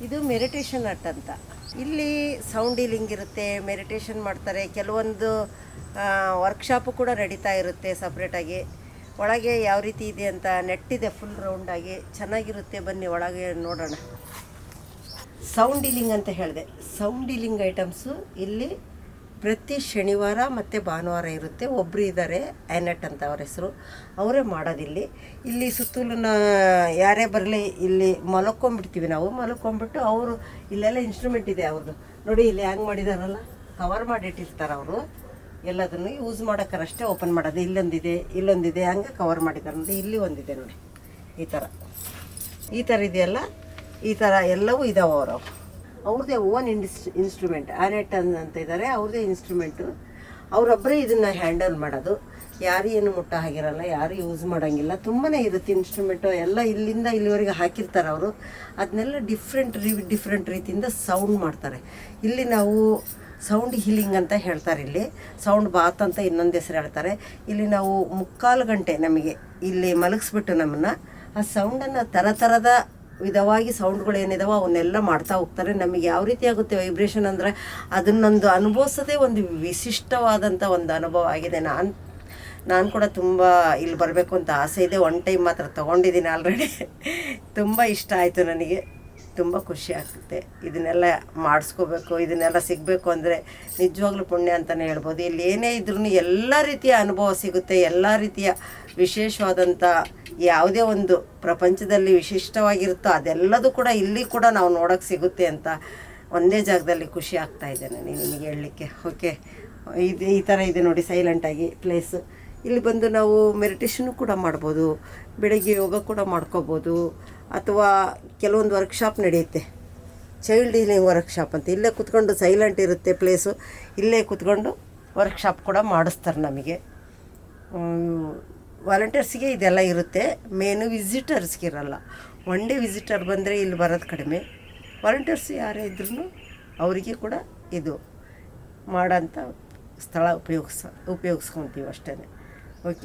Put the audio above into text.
ಇದು ಮೆಡಿಟೇಷನ್ ಹಟ್ ಅಂತ. ಇಲ್ಲಿ ಸೌಂಡ್ ಹೀಲಿಂಗ್ ಇರುತ್ತೆ, ಮೆಡಿಟೇಷನ್ ಮಾಡ್ತಾರೆ. ಕೆಲವೊಂದು ವರ್ಕ್ಶಾಪು ಕೂಡ ನಡೀತಾ ಇರುತ್ತೆ ಸಪ್ರೇಟಾಗಿ. ಒಳಗೆ ಯಾವ ರೀತಿ ಇದೆ ಅಂತ ನೆಟ್ಟಿದೆ, ಫುಲ್ ರೌಂಡಾಗಿ ಚೆನ್ನಾಗಿರುತ್ತೆ. ಬನ್ನಿ ಒಳಗೆ ನೋಡೋಣ. ಸೌಂಡ್ ಹೀಲಿಂಗ್ ಅಂತ ಹೇಳಿದೆ. ಸೌಂಡ್ ಹೀಲಿಂಗ್ ಐಟಮ್ಸು ಇಲ್ಲಿ ಪ್ರತಿ ಶನಿವಾರ ಮತ್ತು ಭಾನುವಾರ ಇರುತ್ತೆ. ಒಬ್ಬರು ಇದ್ದಾರೆ, ಆ್ಯನೆಟ್ ಅಂತ ಅವ್ರ ಹೆಸರು, ಅವರೇ ಮಾಡೋದಿಲ್ಲಿ. ಇಲ್ಲಿ ಸುತ್ತಲೂ ಯಾರೇ ಬರಲಿ ಇಲ್ಲಿ ಮಲ್ಕೊಂಬಿಡ್ತೀವಿ ನಾವು. ಮಲ್ಕೊಂಬಿಟ್ಟು ಅವರು ಇಲ್ಲೆಲ್ಲ ಇನ್ಸ್ಟ್ರೂಮೆಂಟ್ ಇದೆ ಅವ್ರದ್ದು ನೋಡಿ. ಇಲ್ಲಿ ಹ್ಯಾಂಗ್ ಮಾಡಿದಾರಲ್ಲ, ಕವರ್ ಮಾಡಿಟ್ಟಿರ್ತಾರೆ ಅವರು. ಎಲ್ಲದನ್ನು ಯೂಸ್ ಮಾಡೋಕ್ಕರಷ್ಟೇ ಓಪನ್ ಮಾಡೋದು. ಇಲ್ಲೊಂದಿದೆ ಹಂಗೆ ಕವರ್ ಮಾಡಿದ್ದಾರೆ ನೋಡಿ. ಇಲ್ಲಿ ಒಂದಿದೆ ನೋಡಿ, ಈ ಥರ ಇದೆಯಲ್ಲ, ಈ ಥರ ಎಲ್ಲವೂ ಇದಾವೆ. ಅವ್ರದ್ದೇ ಓನ್ ಇನ್ಸ್ಟ್ರೂಮೆಂಟ್. ಆನೆಟ್ ಅಂತ ಇದ್ದಾರೆ, ಅವ್ರದ್ದೇ ಇನ್ಸ್ಟ್ರೂಮೆಂಟು. ಅವರೊಬ್ಬರೇ ಇದನ್ನು ಹ್ಯಾಂಡಲ್ ಮಾಡೋದು. ಯಾರು ಏನು ಮುಟ್ಟ ಆಗಿರಲ್ಲ, ಯಾರು ಯೂಸ್ ಮಾಡೋಂಗಿಲ್ಲ. ತುಂಬಾ ಇರುತ್ತೆ ಇನ್ಸ್ಟ್ರೂಮೆಂಟು ಎಲ್ಲ. ಇಲ್ಲಿಂದ ಇಲ್ಲಿವರೆಗೆ ಹಾಕಿರ್ತಾರೆ ಅವರು. ಅದನ್ನೆಲ್ಲ ಡಿಫ್ರೆಂಟ್ ರೀತಿಯಿಂದ ಸೌಂಡ್ ಮಾಡ್ತಾರೆ. ಇಲ್ಲಿ ನಾವು ಸೌಂಡ್ ಹೀಲಿಂಗ್ ಅಂತ ಹೇಳ್ತಾರೆ. ಇಲ್ಲಿ ಸೌಂಡ್ ಬಾತ್ ಅಂತ ಇನ್ನೊಂದು ಹೆಸರು ಹೇಳ್ತಾರೆ. ಇಲ್ಲಿ ನಾವು 3/4 ಗಂಟೆ ನಮಗೆ ಇಲ್ಲಿ ಮಲಗಿಸ್ಬಿಟ್ಟು ನಮ್ಮನ್ನು ಆ ಸೌಂಡನ್ನು ಥರದ ವಿಧವಾಗಿ ಸೌಂಡ್ಗಳು ಏನಿದಾವೆ ಅವನ್ನೆಲ್ಲ ಮಾಡ್ತಾ ಹೋಗ್ತಾರೆ. ನಮಗೆ ಯಾವ ರೀತಿ ಆಗುತ್ತೆ ವೈಬ್ರೇಷನ್ ಅಂದರೆ ಅದನ್ನೊಂದು ಅನುಭವಿಸೋದೇ ಒಂದು ವಿಶಿಷ್ಟವಾದಂಥ ಒಂದು ಅನುಭವ ಆಗಿದೆ. ನಾನು ಕೂಡ ತುಂಬ ಇಲ್ಲಿ ಬರಬೇಕು ಅಂತ ಆಸೆ ಇದೆ. 1 ಟೈಮ್ ಮಾತ್ರ ತೊಗೊಂಡಿದ್ದೀನಿ ಆಲ್ರೆಡಿ. ತುಂಬ ಇಷ್ಟ ಆಯಿತು ನನಗೆ, ತುಂಬ ಖುಷಿ ಆಗ್ತದೆ. ಇದನ್ನೆಲ್ಲ ಮಾಡಿಸ್ಕೋಬೇಕು, ಇದನ್ನೆಲ್ಲ ಸಿಗಬೇಕು ಅಂದರೆ ನಿಜವಾಗ್ಲೂ ಪುಣ್ಯ ಅಂತಲೇ ಹೇಳ್ಬೋದು. ಇಲ್ಲಿ ಏನೇ ಇದ್ರೂ ಎಲ್ಲ ರೀತಿಯ ಅನುಭವ ಸಿಗುತ್ತೆ. ಎಲ್ಲ ರೀತಿಯ ವಿಶೇಷವಾದಂಥ ಯಾವುದೇ ಒಂದು ಪ್ರಪಂಚದಲ್ಲಿ ವಿಶಿಷ್ಟವಾಗಿರುತ್ತೋ ಅದೆಲ್ಲದೂ ಕೂಡ ಇಲ್ಲಿ ಕೂಡ ನಾವು ನೋಡೋಕ್ಕೆ ಸಿಗುತ್ತೆ ಅಂತ ಒಂದೇ ಜಾಗದಲ್ಲಿ ಖುಷಿ ಆಗ್ತಾಯಿದೆ ನನಗೆ ನಿಮಗೆ ಹೇಳಲಿಕ್ಕೆ. ಓಕೆ, ಈ ಥರ ಇದೆ ನೋಡಿ, ಸೈಲೆಂಟಾಗಿ ಪ್ಲೇಸು. ಇಲ್ಲಿ ಬಂದು ನಾವು ಮೆಡಿಟೇಷನ್ನು ಕೂಡ ಮಾಡ್ಬೋದು, ಬೆಳಗ್ಗೆ ಯೋಗ ಕೂಡ ಮಾಡ್ಕೋಬೋದು. ಅಥವಾ ಕೆಲವೊಂದು ವರ್ಕ್ಶಾಪ್ ನಡೆಯುತ್ತೆ, ಚೈಲ್ಡ್ ಹೀಲಿಂಗ್ ವರ್ಕ್ಶಾಪ್ ಅಂತ. ಇಲ್ಲೇ ಕೂತ್ಕೊಂಡು ಸೈಲೆಂಟ್ ಇರುತ್ತೆ ಪ್ಲೇಸು. ಇಲ್ಲೇ ಕೂತ್ಕೊಂಡು ವರ್ಕ್ಶಾಪ್ ಕೂಡ ಮಾಡಿಸ್ತಾರೆ ನಮಗೆ. ವಾಲಂಟಿಯರ್ಸ್ಗೆ ಇದೆಲ್ಲ ಇರುತ್ತೆ, ಮೇನು ವಿಸಿಟರ್ಸ್ಗೆ ಇರಲ್ಲ. 1 ಡೇ ವಿಸಿಟರ್ ಬಂದರೆ ಇಲ್ಲಿ ಬರೋದು ಕಡಿಮೆ. ವಾಲಂಟಿಯರ್ಸ್ ಯಾರೇ ಇದ್ರೂ ಅವರಿಗೆ ಕೂಡ ಇದು ಮಾಡೋಂಥ ಸ್ಥಳ ಉಪಯೋಗಿಸ್ಕೊತೀವಿ ಅಷ್ಟೇ.